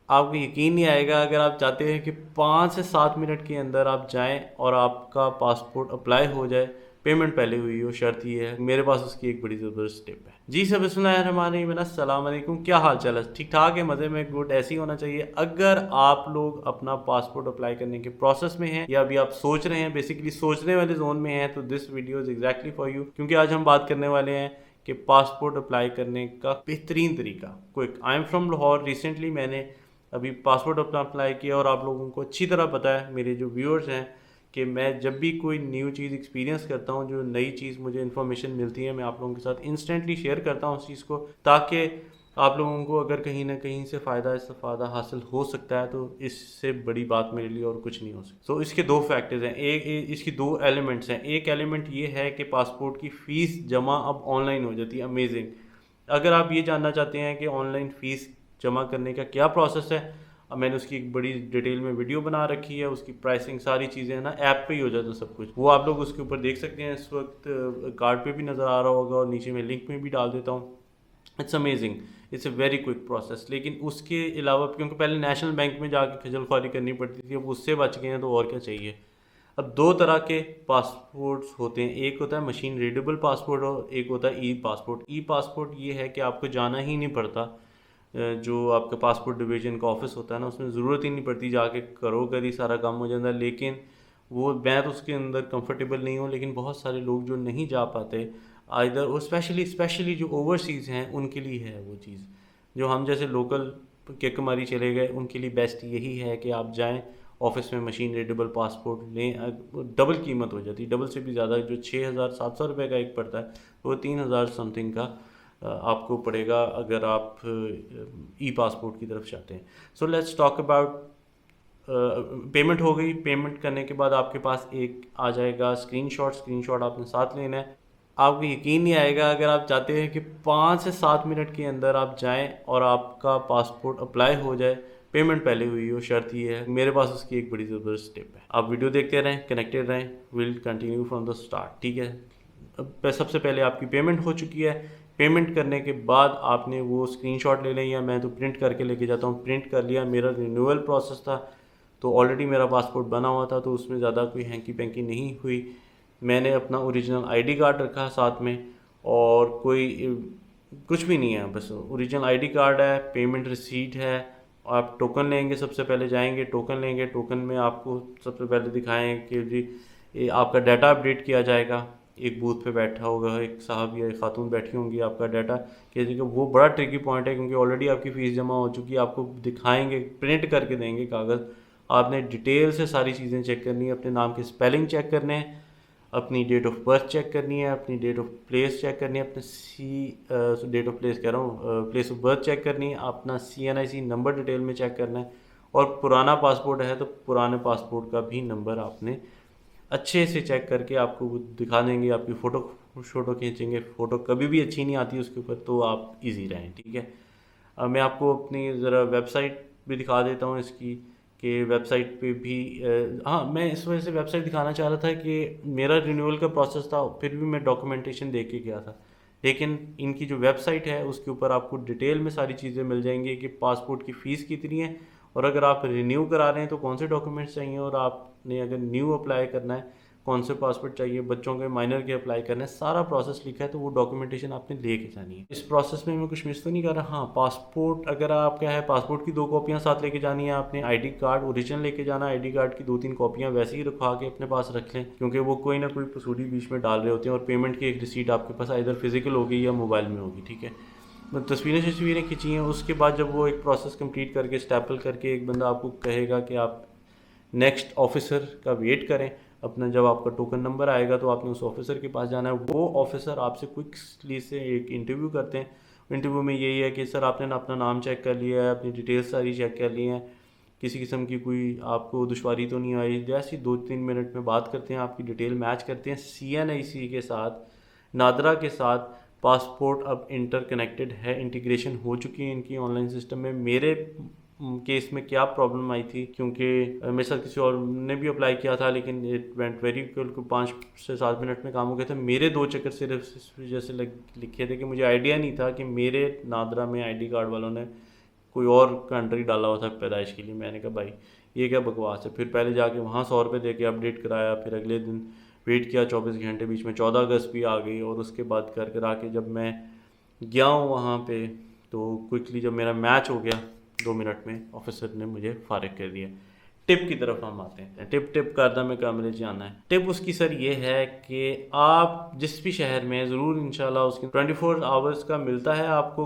आपको यकीन नहीं आएगा अगर आप चाहते हैं कि 5 से 7 मिनट के अंदर आप जाएं और आपका पासपोर्ट अप्लाई हो जाए। पेमेंट पहले हुई हो, शर्त ये है। मेरे पास उसकी एक बड़ी ज़बरदस्त टिप है। जी सब बिस्मिल्लाहिर्रहमानिर्रहीम, अस्सलाम वालेकुम। क्या हाल चाल है? ठीक ठाक है, मज़े में, गुड, ऐसे ही होना चाहिए। अगर आप लोग अपना पासपोर्ट अप्लाई करने के प्रोसेस में हैं या अभी आप सोच रहे हैं, बेसिकली सोचने वाले जोन में हैं, तो this video is exactly for you. क्योंकि आज हम बात करने वाले हैं कि पासपोर्ट अप्लाई करने का बेहतरीन तरीका, quick. I am from Lahore. Recently मैंने अभी पासपोर्ट अपना अप्लाई किया और आप लोगों को अच्छी तरह पता है, मेरे जो व्यूअर्स हैं, कि मैं जब भी कोई न्यू चीज़ एक्सपीरियंस करता हूँ, जो नई चीज़ मुझे इन्फॉर्मेशन मिलती है, मैं आप लोगों के साथ इंस्टेंटली शेयर करता हूँ उस चीज़ को, ताकि आप लोगों को अगर कहीं ना कहीं से फ़ायदा इस्तेफादा हासिल हो सकता है तो इससे बड़ी बात मेरे लिए और कुछ नहीं हो सकता। तो इसके दो फैक्टर्स हैं, इसकी दो एलिमेंट्स हैं। एक एलिमेंट ये है कि पासपोर्ट की फ़ीस जमा अब ऑनलाइन हो जाती है। अमेजिंग। अगर आप ये जानना चाहते हैं कि ऑनलाइन फ़ीस जमा करने का क्या प्रोसेस है, अब मैंने उसकी एक बड़ी डिटेल में वीडियो बना रखी है। उसकी प्राइसिंग सारी चीज़ें हैं ना, ऐप पे ही हो जाता है सब कुछ। वो आप लोग उसके ऊपर देख सकते हैं। इस वक्त कार्ड पे भी नज़र आ रहा होगा और नीचे मैं लिंक में भी डाल देता हूँ। It's amazing, it's a very quick process. लेकिन उसके अलावा, क्योंकि पहले नेशनल बैंक में जाके खजल ख्वारी करनी पड़ती थी, अब उससे बच गए हैं तो और क्या चाहिए। अब दो तरह के पासपोर्ट्स होते हैं, एक होता है मशीन रीडेबल पासपोर्ट और एक होता है ई पासपोर्ट। ई पासपोर्ट ये है कि आपको जाना ही नहीं पड़ता। जो आपका पासपोर्ट डिवीजन का ऑफिस होता है ना, उसमें ज़रूरत ही नहीं पड़ती, जाके करो करी सारा काम हो जाता है। लेकिन वो, मैं तो उसके अंदर कंफर्टेबल नहीं हूँ, लेकिन बहुत सारे लोग जो नहीं जा पाते आइधर, वो स्पेशली जो ओवरसीज़ हैं उनके लिए है वो चीज़। जो हम जैसे लोकल के कमारी चले गए, उनके लिए बेस्ट यही है कि आप जाएं ऑफिस में, मशीन रीडेबल पासपोर्ट लें। डबल कीमत हो जाती है, डबल से भी ज़्यादा। जो 6,700 रुपये का एक पड़ता है, वो 3,000 समथिंग का आपको पड़ेगा अगर आप ई पासपोर्ट की तरफ चाहते हैं। So let's talk about payment. हो गई। पेमेंट करने के बाद आपके पास एक आ जाएगा स्क्रीनशॉट आपने साथ लेना है। आपको यकीन नहीं आएगा अगर आप चाहते हैं कि 5 से 7 मिनट के अंदर आप जाएं और आपका पासपोर्ट अप्लाई हो जाए। पेमेंट पहले हुई हो, शर्त ये है। मेरे पास उसकी एक बड़ी ज़बरदस्त टिप है। आप वीडियो देखते रहें, कनेक्टेड रहें। Will continue from the start, ठीक है। अब सबसे पहले आपकी पेमेंट हो चुकी है। पेमेंट करने के बाद आपने वो स्क्रीनशॉट ले लें, या मैं तो प्रिंट करके लेके जाता हूँ। प्रिंट कर लिया। मेरा रिन्यूअल प्रोसेस था तो ऑलरेडी मेरा पासपोर्ट बना हुआ था, तो उसमें ज़्यादा कोई हैंकी पैंकी नहीं हुई। मैंने अपना ओरिजिनल आईडी कार्ड रखा साथ में, और कोई कुछ भी नहीं है, बस ओरिजिनल आईडी कार्ड है, पेमेंट रिसीट है। आप टोकन लेंगे, सबसे पहले जाएंगे टोकन लेंगे। टोकन में आपको सबसे पहले दिखाएं कि जी ये आपका डाटा अपडेट किया जाएगा। एक बूथ पे बैठा होगा एक साहब या एक खातून बैठी होंगी, आपका डाटा कि वो बड़ा ट्रिकी पॉइंट है, क्योंकि ऑलरेडी आपकी फ़ीस जमा हो चुकी है। आपको दिखाएंगे, प्रिंट करके देंगे कागज़। आपने डिटेल से सारी चीज़ें चेक करनी है। अपने नाम के स्पेलिंग चेक करने हैं, अपनी डेट ऑफ बर्थ चेक करनी है, अपनी डेट ऑफ प्लेस चेक करनी है, अपने डेट ऑफ प्लेस कह रहा हूँ, प्लेस ऑफ बर्थ चेक करनी है, अपना CNIC नंबर डिटेल में चेक करना है। और पुराना पासपोर्ट है तो पुराने पासपोर्ट का भी नंबर आपने अच्छे से चेक करके आपको वो दिखा देंगे। आपकी फ़ोटो खींचेंगे। फ़ोटो कभी भी अच्छी नहीं आती उसके ऊपर, तो आप इजी रहें, ठीक है। मैं आपको अपनी ज़रा वेबसाइट भी दिखा देता हूँ इसकी, कि वेबसाइट पे भी हाँ, मैं इस वजह से वेबसाइट दिखाना चाह रहा था कि मेरा रिन्यूअल का प्रोसेस था, फिर भी मैं डॉक्यूमेंटेशन दे के गया था। लेकिन इनकी जो वेबसाइट है उसके ऊपर आपको डिटेल में सारी चीज़ें मिल जाएंगी कि पासपोर्ट की फ़ीस कितनी है, और अगर आप रिन्यू करा रहे हैं तो कौन से डॉक्यूमेंट्स चाहिए, और आपने अगर न्यू अप्लाई करना है कौन से पासपोर्ट चाहिए, बच्चों के माइनर के अप्लाई करना है, सारा प्रोसेस लिखा है। तो वो डॉक्यूमेंटेशन आपने लेके जानी है। इस प्रोसेस में मैं कुछ मिस तो नहीं कर रहा? हाँ, पासपोर्ट अगर आप क्या है, पासपोर्ट की 2 कॉपियाँ साथ लेके जानी है आपने। आईडी कार्ड ओरिजिनल लेके जाना। आईडी कार्ड की 2-3 कॉपियाँ वैसे ही रखवा के अपने पास रख लें, क्योंकि वो कोई ना कोई पसूड़ी बीच में डाल रहे होते हैं। और पेमेंट की एक रिसीट आपके पास इधर फिजिकल होगी या मोबाइल में होगी, ठीक है। तस्वीरें खींची हैं। उसके बाद जब वो एक प्रोसेस कंप्लीट करके स्टेपल करके एक बंदा आपको कहेगा कि आप नेक्स्ट ऑफिसर का वेट करें। अपना जब आपका टोकन नंबर आएगा तो आपने उस ऑफिसर के पास जाना है। वो ऑफिसर आपसे क्विकली से एक इंटरव्यू करते हैं। इंटरव्यू में यही है कि सर आपने ना अपना नाम चेक कर लिया है, अपनी डिटेल्स सारी चेक कर ली हैं, किसी किस्म की कोई आपको दुश्वारी तो नहीं आई। जैसे 2-3 मिनट में बात करते हैं, आपकी डिटेल मैच करते हैं। CNIC के साथ, नादरा के साथ पासपोर्ट अब इंटरकनेक्टेड है, इंटीग्रेशन हो चुकी है इनकी ऑनलाइन सिस्टम में। मेरे केस में क्या प्रॉब्लम आई थी, क्योंकि मेरे साथ किसी और ने भी अप्लाई किया था, लेकिन इट वेंट वेरी क्विक, 5 से 7 मिनट में काम हो गया था। मेरे 2 चक्कर सिर्फ इस वजह से लिखे थे कि मुझे आइडिया नहीं था कि मेरे नादरा में आईडी कार्ड वालों ने कोई और कंट्री डाला हुआ था पैदाइश के लिए। मैंने कहा भाई ये क्या बकवास है। फिर पहले जाके वहाँ 100 रुपये दे के अपडेट कराया, फिर अगले दिन वेट किया 24 घंटे, बीच में 14 अगस्त भी आ गई, और उसके बाद कर कर आके जब मैं गया हूँ वहाँ पे तो क्विकली जब मेरा मैच हो गया 2 मिनट में ऑफिसर ने मुझे फारिग कर दिया। टिप की तरफ हम आते हैं। टिप करदा में कमरे से आना है। टिप उसकी सर ये है कि आप जिस भी शहर में ज़रूर इंशाल्लाह उसकी 24 आवर्स का मिलता है आपको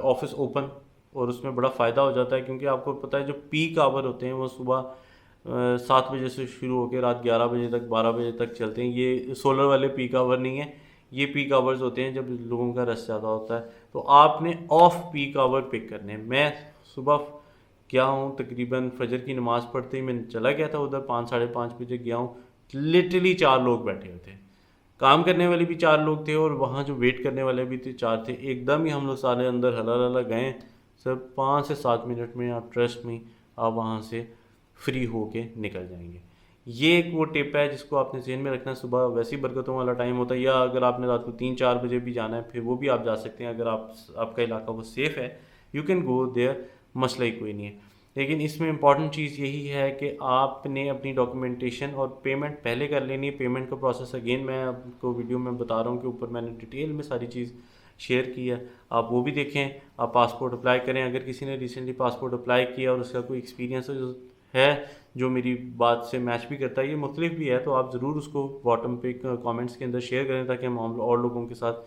ऑफिस ओपन, और उसमें बड़ा फ़ायदा हो जाता है क्योंकि आपको पता है जो पीक आवर होते हैं वो सुबह 7 बजे से शुरू होकर रात 11 बजे तक 12 बजे तक चलते हैं। ये सोलर वाले पीक आवर नहीं है, ये पीक आवर्स होते हैं जब लोगों का रश ज़्यादा होता है। तो आपने ऑफ पीक आवर पिक करने हैं। मैं सुबह गया हूँ, तकरीबन फजर की नमाज़ पढ़ते ही मैं चला गया था उधर, 5 साढ़े 5 बजे गया हूँ। लिटरली 4 लोग बैठे हुए थे, काम करने वाले भी 4 लोग थे और वहाँ जो वेट करने वाले भी थे 4 थे। एकदम ही हम लोग सारे अंदर हला हला गए। सर 5 से 7 मिनट में आप ट्रस्ट में आप वहाँ से फ्री होके निकल जाएंगे। ये एक वो टिप है जिसको आपने ज़हन में रखना है। सुबह वैसी बरकतों वाला टाइम होता है, या अगर आपने रात को 3-4 बजे भी जाना है फिर वो भी आप जा सकते हैं। अगर आपका इलाका वो सेफ़ है, यू कैन गो देयर, मसला ही कोई नहीं है। लेकिन इसमें इंपॉर्टेंट चीज़ यही है कि आपने अपनी डॉक्यूमेंटेशन और पेमेंट पहले कर लेनी है। पेमेंट का प्रोसेस अगेन मैं आपको वीडियो में बता रहा हूँ कि ऊपर मैंने डिटेल में सारी चीज़ शेयर की है, आप वो भी देखें। आप पासपोर्ट अप्लाई करें। अगर किसी ने रिसेंटली पासपोर्ट अप्लाई किया और उसका कोई एक्सपीरियंस है जो मेरी बात से मैच भी करता है, ये मुख्तलिफ भी है, तो आप ज़रूर उसको बॉटम पे कमेंट्स के अंदर शेयर करें ताकि हम और लोगों के साथ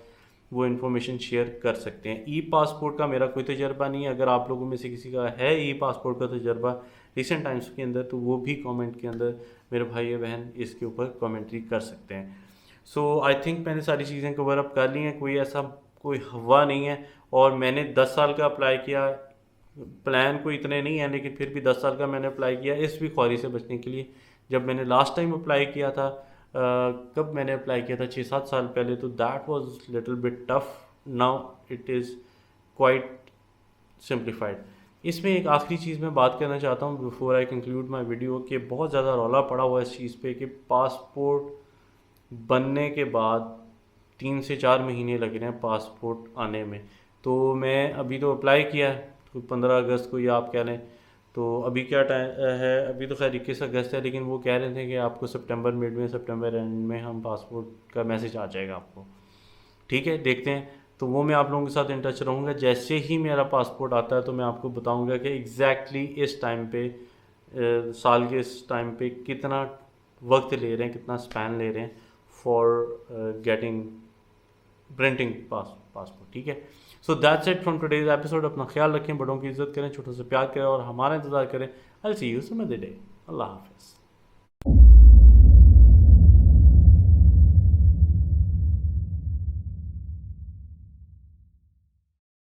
वो इन्फॉर्मेशन शेयर कर सकते हैं। ई पासपोर्ट का मेरा कोई तजर्बा नहीं है। अगर आप लोगों में से किसी का है ई पासपोर्ट का तजर्बा रिसेंट टाइम्स के अंदर, तो वो भी कमेंट के अंदर मेरे भाई या बहन इसके ऊपर कमेंट्री कर सकते हैं। सो आई थिंक मैंने सारी चीज़ें कवर अप कर ली हैं। कोई हवा नहीं है। और मैंने 10 साल का अप्लाई किया, प्लान कोई इतने नहीं है लेकिन फिर भी 10 साल का मैंने अप्लाई किया इस भी ख्वारी से बचने के लिए। जब मैंने लास्ट टाइम अप्लाई किया था, कब मैंने अप्लाई किया था 6-7 साल पहले, तो that was little bit tough. Now it is quite simplified. इसमें एक आखिरी चीज़ मैं बात करना चाहता हूँ before I conclude my video, कि बहुत ज़्यादा रौला पड़ा हुआ है इस चीज़ पे कि पासपोर्ट बनने के बाद 3 से 4 महीने लग रहे हैं पासपोर्ट आने में। तो मैं अभी तो अप्लाई किया है तो 15 अगस्त को, या आप कह लें तो अभी क्या टाइम है, अभी तो खैर 21 अगस्त है, लेकिन वो कह रहे थे कि आपको सितंबर मिड में, सितंबर एंड में हम पासपोर्ट का मैसेज आ जाएगा आपको। ठीक है, देखते हैं। तो वो मैं आप लोगों के साथ इन टच रहूँगा। जैसे ही मेरा पासपोर्ट आता है तो मैं आपको बताऊँगा कि एग्जैक्टली इस टाइम पे साल के इस टाइम पे कितना वक्त ले रहे हैं, कितना स्पैन ले रहे हैं फॉर गेटिंग प्रिंटिंग पासपोर्ट। ठीक है, so that's it from today's episode. अपना ख्याल रखें, बड़ों की इज्जत करें, छोटों से प्यार करें और हमारा इंतज़ार करें। आई सी यू सम अदर डे। अल्लाह हाफिज़।